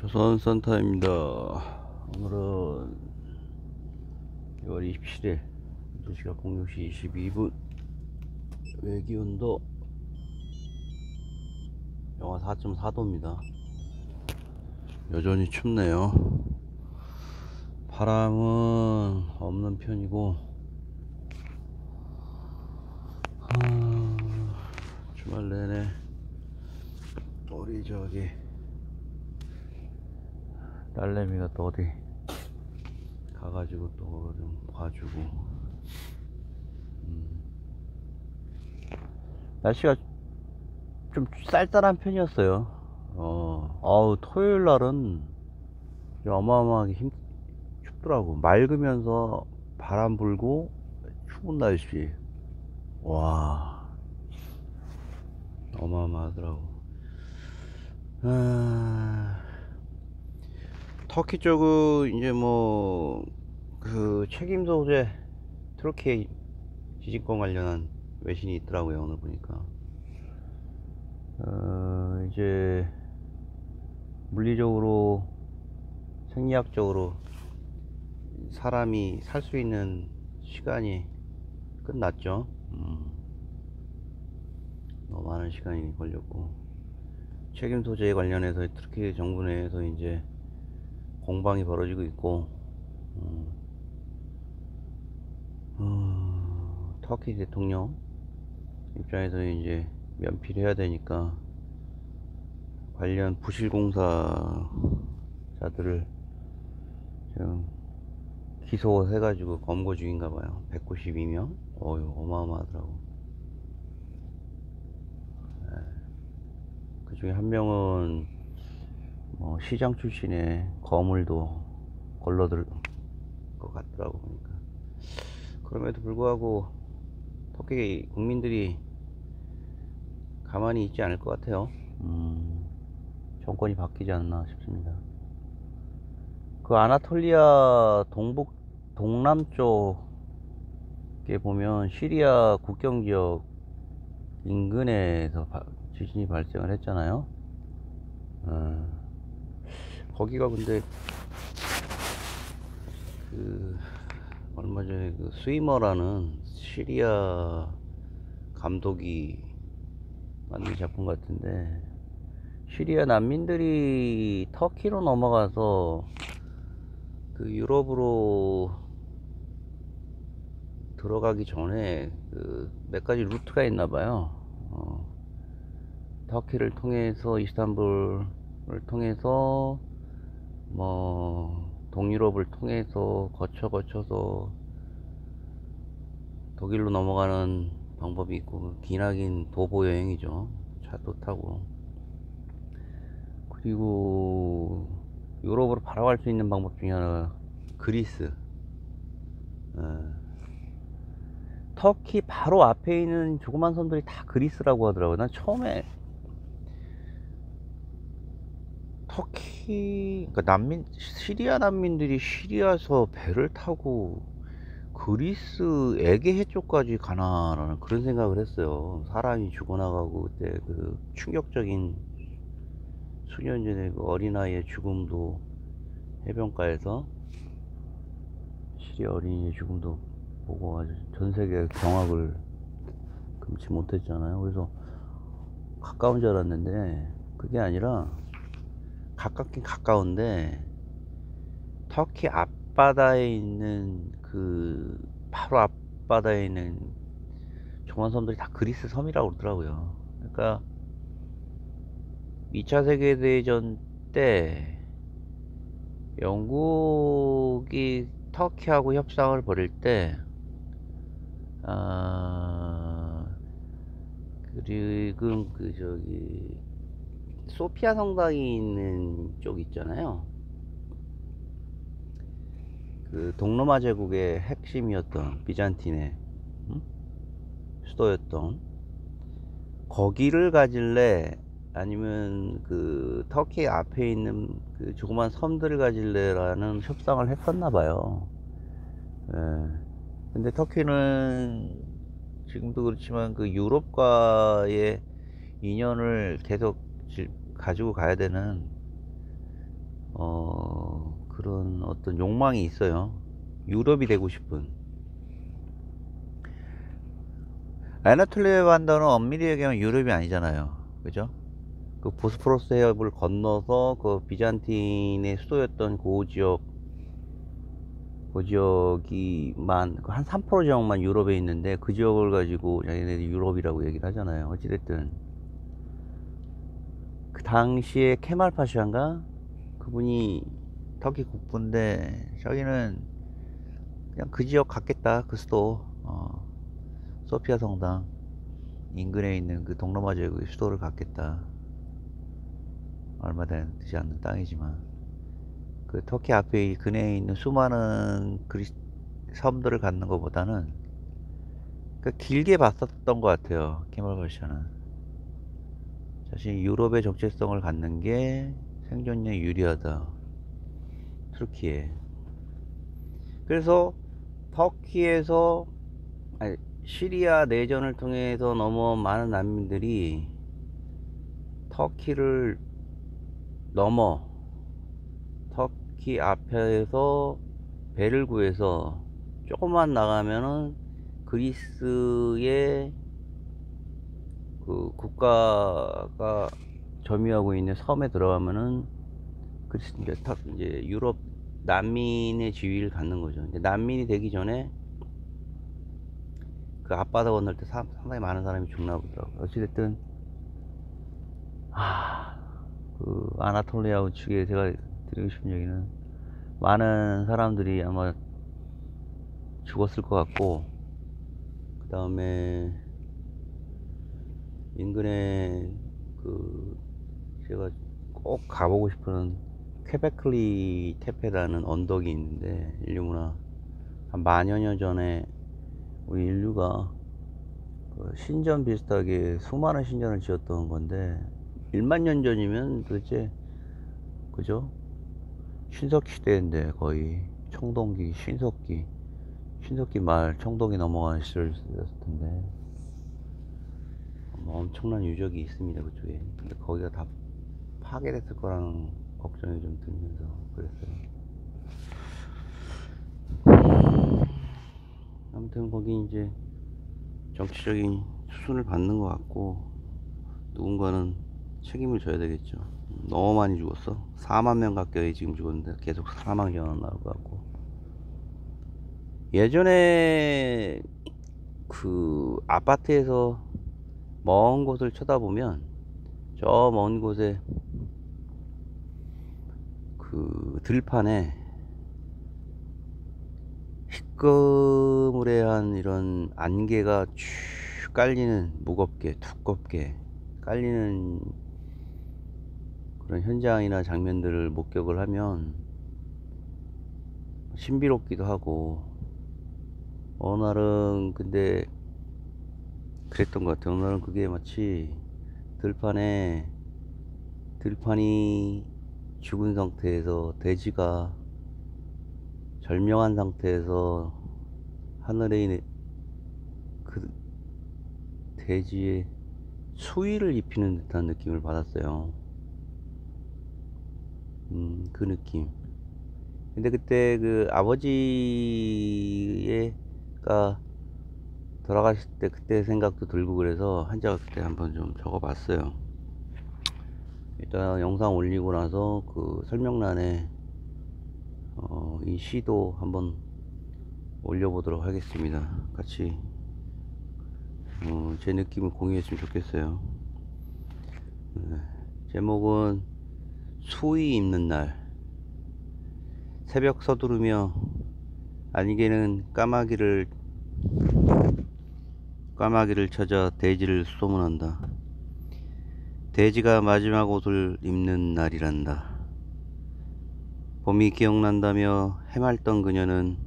조선 산타입니다. 오늘은 6월 27일 현재 시각 06시 22분. 외기온도 영하 4.4도입니다 여전히 춥네요. 바람은 없는 편이고, 주말 내내 우리 저기 딸내미가 또 어디 가가지고 또 좀 봐주고. 날씨가 좀 쌀쌀한 편이었어요. 토요일 날은 어마어마하게 춥더라고. 맑으면서 바람 불고 추운 날씨. 와, 어마어마하더라고. 터키 쪽은 이제 뭐 그 책임 소재 트로키의 지진권 관련한 외신이 있더라고요. 오늘 보니까 이제 물리적으로 생리학적으로 사람이 살 수 있는 시간이 끝났죠. 너무 많은 시간이 걸렸고, 책임 소재에 관련해서 터키 정부 내에서 이제 공방이 벌어지고 있고, 터키 대통령 입장에서 이제 면피를 해야 되니까 관련 부실공사자들을 지금 기소해가지고 검거 중인가봐요. 192명. 어마어마하더라고. 그 중에 한 명은 뭐 시장 출신의 거물도 걸러들 것 같더라고 보니까. 그럼에도 불구하고 터키 국민들이 가만히 있지 않을 것 같아요. 정권이 바뀌지 않나 싶습니다. 그 아나톨리아 동남쪽에 보면 시리아 국경 지역 인근에서 지진이 발생을 했잖아요. 거기가 근데 얼마 전에 그 스위머라는 시리아 감독이 만든 작품 같은데, 시리아 난민들이 터키로 넘어가서 그 유럽으로 들어가기 전에 그 몇 가지 루트가 있나 봐요. 터키를 통해서 이스탄불을 통해서 뭐 동유럽을 통해서 거쳐서 독일로 넘어가는 방법이 있고, 기나긴 도보 여행이죠. 차도 타고. 그리고 유럽으로 바로 갈 수 있는 방법 중에 하나가 그리스. 터키 바로 앞에 있는 조그만 섬들이 다 그리스라고 하더라고요. 난 처음에 터키, 그러니까 시리아 난민들이 시리아에서 배를 타고 그리스 에게해 쪽까지 가나라는 그런 생각을 했어요. 사람이 죽어나가고, 그때 그 충격적인 수년 전에 그 어린아이의 죽음도 해변가에서 시리아 어린이의 죽음도 보고 아주 전 세계 경악을 금치 못했잖아요. 그래서 가까운 줄 알았는데 그게 아니라, 가깝긴 가까운데 터키 앞바다에 있는 그 바로 앞바다에 있는 조그만 섬들이 다 그리스 섬이라고 그러더라고요. 그러니까 2차 세계대전 때 영국이 터키하고 협상을 벌일 때, 그리고 그 저기 소피아 성당이 있는 쪽 있잖아요. 그 동로마 제국의 핵심이었던 비잔틴의 수도였던 거기를 가질래, 아니면 그 터키 앞에 있는 그 조그만 섬들을 가질래라는 협상을 했었나 봐요. 근데 터키는 지금도 그렇지만 그 유럽과의 인연을 계속 가지고 가야 되는 그런 어떤 욕망이 있어요. 유럽이 되고 싶은. 아나톨리아 반도는 엄밀히 얘기하면 유럽이 아니잖아요. 그죠? 그 보스포러스 해협을 건너서 그 비잔틴의 수도였던 그 지역이만 한 3% 지역만 유럽에 있는데, 그 지역을 가지고 자기네들이 유럽이라고 얘기를 하잖아요. 어찌됐든 그 당시에 케말 파샤인가, 그분이 터키 국부인데, 자기는 그냥 그 지역 갖겠다, 그 수도, 소피아 성당 인근에 있는 그 동로마 제국의 수도를 갖겠다. 얼마 되지 않는 땅이지만 그 터키 앞에 근해에 있는 수많은 섬들을 갖는 것보다는 그 길게 봤었던 것 같아요. 케말 파샤는 자신이 유럽의 정체성을 갖는 게 생존에 유리하다, 터키에. 그래서 터키에서, 아니, 시리아 내전을 통해서 넘어온 많은 난민들이 터키를 넘어 터키 앞에서 배를 구해서 조금만 나가면은 그리스의 그 국가가 점유하고 있는 섬에 들어가면은 그리스 이제 유럽 난민의 지위를 갖는 거죠. 이제 난민이 되기 전에 그 앞바다 건널 때 상당히 많은 사람이 죽나 보더라고요. 어찌됐든 그 아나톨리아 우측에 제가 드리고 싶은 얘기는, 많은 사람들이 아마 죽었을 것 같고, 그 다음에 인근에 그 제가 꼭 가보고 싶은 퀘베클리 테페라는 언덕이 있는데, 인류문화 한 만여 년 전에 우리 인류가 그 신전 비슷하게 수많은 신전을 지었던 건데, 1만 년 전이면 도대체, 그죠? 신석기 시대인데, 거의 청동기, 신석기 말 청동기 넘어가는 시절이었을 텐데, 엄청난 유적이 있습니다, 그쪽에. 근데 거기가 다 파괴됐을 거라는 걱정이 좀 들면서 그랬어요. 아무튼 거기 이제 정치적인 수순을 받는 것 같고, 누군가는 책임을 져야 되겠죠. 너무 많이 죽었어. 4만 명 가까이 지금 죽었는데 계속 사망 전환 나올 것 같고. 예전에 그 아파트에서 먼 곳을 쳐다보면, 저 먼 곳에 그 들판에 희끄무레한 이런 안개가 쭉 깔리는, 무겁게 두껍게 깔리는 그런 현장이나 장면들을 목격을 하면 신비롭기도 하고, 어느 날은 근데 그랬던 것 같아요. 어느 날은 그게 마치 들판이 죽은 상태에서, 돼지가 절명한 상태에서 하늘에 있는 그 돼지의 수위를 입히는 듯한 느낌을 받았어요. 그 느낌. 근데 그때 그 아버지가 돌아가실 때 그때 생각도 들고, 그래서 한자가 그때 한번 좀 적어봤어요. 일단 영상 올리고 나서 그 설명란에 이 시도 한번 올려보도록 하겠습니다. 같이 제 느낌을 공유했으면 좋겠어요. 제목은 수의 입는 날. 새벽 서두르며 안개는 까마귀를 찾아 돼지를 소문한다. 돼지가 마지막 옷을 입는 날이란다. 봄이 기억난다며 해맑던 그녀는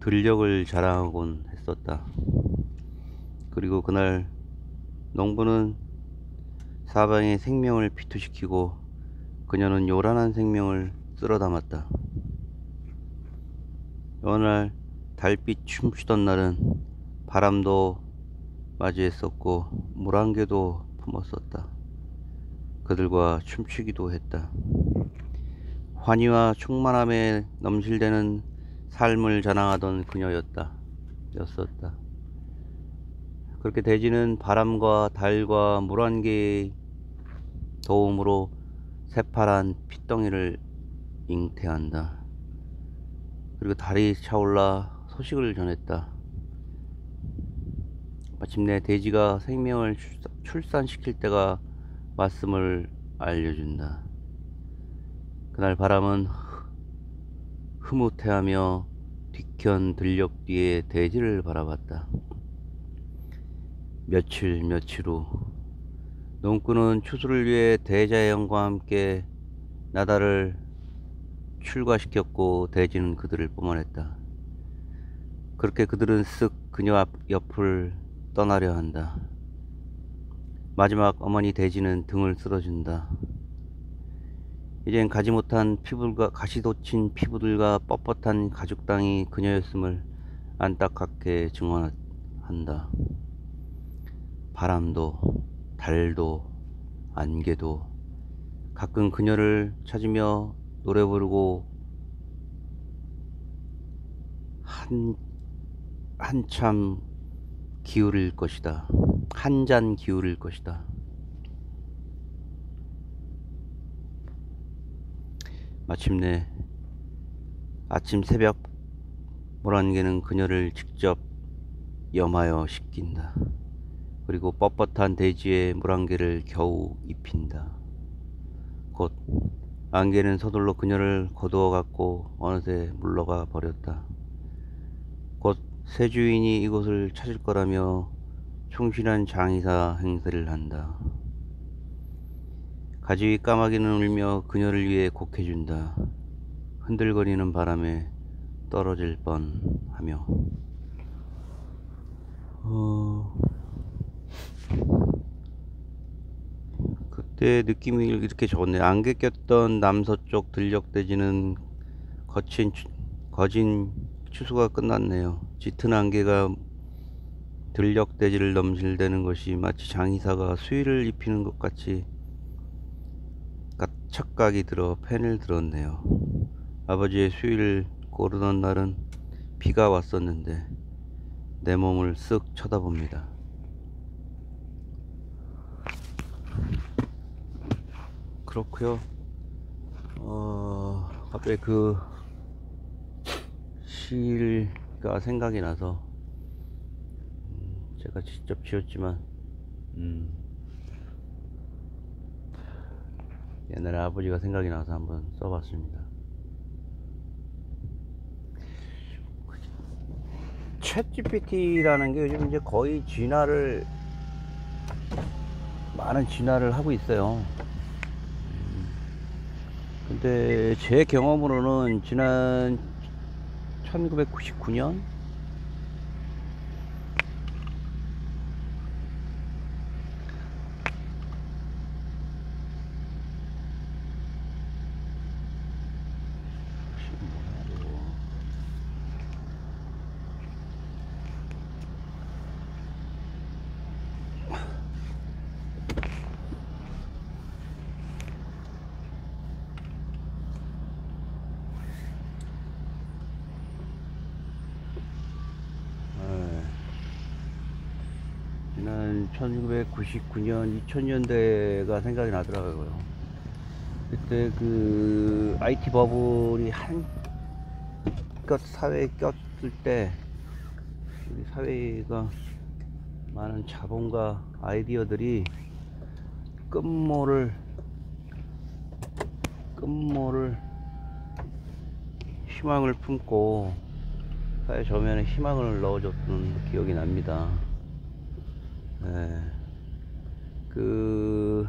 들력을 자랑하곤 했었다. 그리고 그날 농부는 사방의 생명을 피투시키고, 그녀는 요란한 생명을 쓸어 담았다. 어느 날 달빛 춤추던 날은 바람도 맞이했었고 물안개도 품었었다. 그들과 춤추기도 했다. 환희와 충만함에 넘실대는 삶을 자랑하던 였었다. 그렇게 대지는 바람과 달과 물안개의 도움으로 새파란 핏덩이를 잉태한다. 그리고 달이 차올라 소식을 전했다. 마침내 대지가 생명을 출산시킬 때가 왔음을 알려준다. 그날 바람은 흐뭇해하며 뒤켠 들녘 뒤에 대지를 바라봤다. 며칠 후 농꾼은 추수를 위해 대자의 영과 함께 나달을 출가시켰고 대지는 그들을 뿜어냈다. 그렇게 그들은 쓱 그녀 옆을 떠나려 한다. 마지막 어머니 대지는 등을 쓸어준다. 이젠 가지 못한 피부들과 가시 돋친 피부들과 뻣뻣한 가죽당이 그녀였음을 안타깝게 증언한다. 바람도 달도 안개도 가끔 그녀를 찾으며 노래 부르고 한참 기울일 것이다. 한 잔 기울일 것이다. 마침내 아침 새벽 물안개는 그녀를 직접 염하여 씻긴다. 그리고 뻣뻣한 대지에 물안개를 겨우 입힌다. 곧 안개는 서둘러 그녀를 거두어 갔고 어느새 물러가 버렸다. 곧 새 주인이 이곳을 찾을 거라며 충실한 장의사 행세를 한다. 가지 위 까마귀는 울며 그녀를 위해 곡해준다. 흔들거리는 바람에 떨어질 뻔하며. 그때 느낌이 이렇게 좋네. 안개 꼈던 남서쪽 들녘대지는 거진 추수가 끝났네요. 짙은 안개가 들녘대지를 넘실대는 것이 마치 장의사가 수의를 입히는 것 같이 착각이 들어 펜을 들었네요. 아버지의 수의를 고르던 날은 비가 왔었는데 내 몸을 쓱 쳐다봅니다. 그렇고요. 갑자기 그 시가 생각이 나서 제가 직접 지었지만 옛날에 아버지가 생각이 나서 한번 써봤습니다. 챗GPT라는 게 요즘 이제 거의 많은 진화를 하고 있어요. 근데 제 경험으로는 지난 1999년 지난 1999년 2000년대가 생각이 나더라고요. 그때 그 IT 버블이 한껏 사회에 꼈을 때 우리 사회가 많은 자본과 아이디어들이 끝모를 희망을 품고 사회 저면에 희망을 넣어줬던 기억이 납니다. 그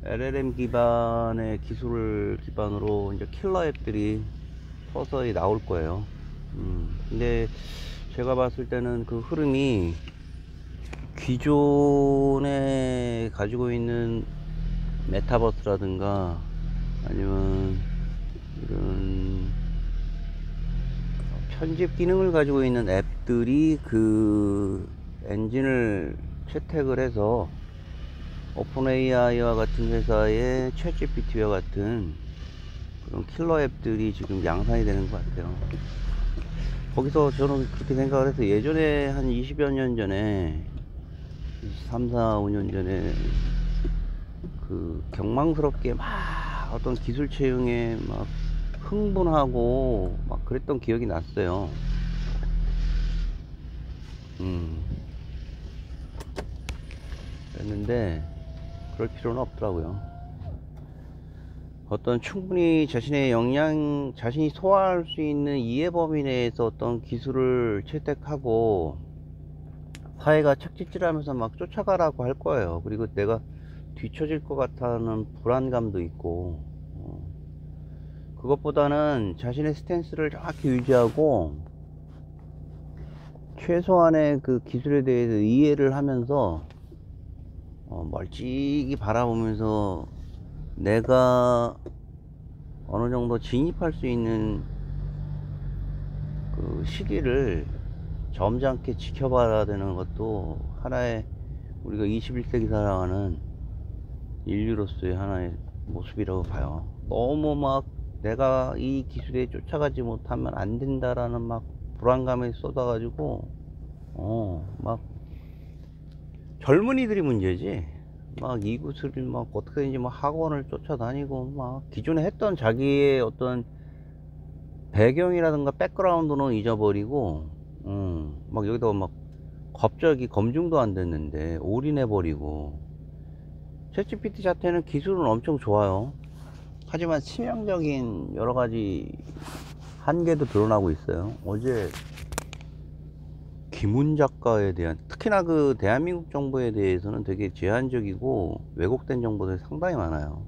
LLM 기반의 기술을 기반으로 이제 킬러 앱들이 서서히 나올 거예요. 근데 제가 봤을 때는 그 흐름이 기존에 가지고 있는 메타버스라든가 아니면 이런 편집 기능을 가지고 있는 앱들이 그 엔진을 채택을 해서 오픈 AI와 같은 회사의 챗GPT와 같은 그런 킬러 앱들이 지금 양산이 되는 것 같아요. 거기서 저는 그렇게 생각을 해서 예전에 한 20여 년 전에 3, 4, 5년 전에 그 경망스럽게 막 어떤 기술 채용에 막 흥분하고 막 그랬던 기억이 났어요. 그랬는데 그럴 필요는 없더라고요. 어떤 충분히 자신의 역량, 자신이 소화할 수 있는 이해 범위 내에서 어떤 기술을 채택하고 사회가 착지질하면서 막 쫓아가라고 할 거예요. 그리고 내가 뒤처질 것 같다는 불안감도 있고, 그것보다는 자신의 스탠스를 정확히 유지하고 최소한의 그 기술에 대해서 이해를 하면서 멀찍이 바라보면서 내가 어느 정도 진입할 수 있는 그 시기를 점잖게 지켜봐야 되는 것도 하나의 우리가 21세기 살아가는 인류로서의 하나의 모습이라고 봐요. 너무 막 내가 이 기술에 쫓아가지 못하면 안 된다라는 막 불안감에 쏟아가지고 막 젊은이들이 문제지. 막 이 기술을 막 어떻게든지 막 학원을 쫓아다니고 막 기존에 했던 자기의 어떤 배경이라든가 백그라운드는 잊어버리고 막 여기다가 막 갑자기 검증도 안 됐는데 올인해버리고. 챗GPT 자체는 기술은 엄청 좋아요. 하지만 치명적인 여러가지 한계도 드러나고 있어요. 어제 김훈 작가에 대한, 특히나 그 대한민국 정부에 대해서는 되게 제한적이고 왜곡된 정보들이 상당히 많아요.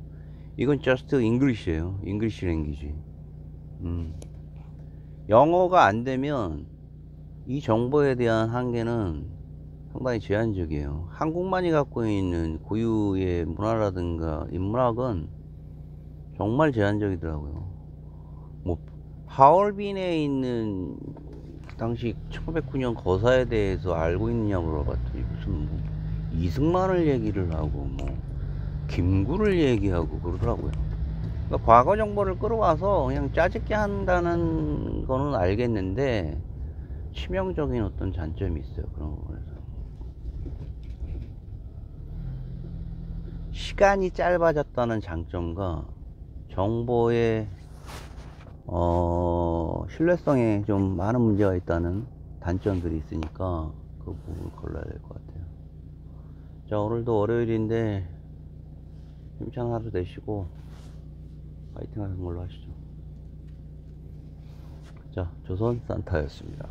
이건 just English예요. English language. 영어가 안 되면 이 정보에 대한 한계는 상당히 제한적이에요. 한국만이 갖고 있는 고유의 문화라든가 인문학은 정말 제한적이더라고요. 뭐 하얼빈에 있는 그 당시 1909년 거사에 대해서 알고 있느냐 물어봤더니 무슨 뭐 이승만을 얘기를 하고 뭐 김구를 얘기하고 그러더라고요. 그러니까 과거 정보를 끌어와서 그냥 짜집게 한다는 거는 알겠는데 치명적인 어떤 잔점이 있어요. 그런 부분에서 시간이 짧아졌다는 장점과 정보의 신뢰성에 좀 많은 문제가 있다는 단점들이 있으니까 그 부분을 골라야 될 것 같아요. 자, 오늘도 월요일인데 힘찬 하루 되시고 파이팅 하는 걸로 하시죠. 자, 조선 산타였습니다.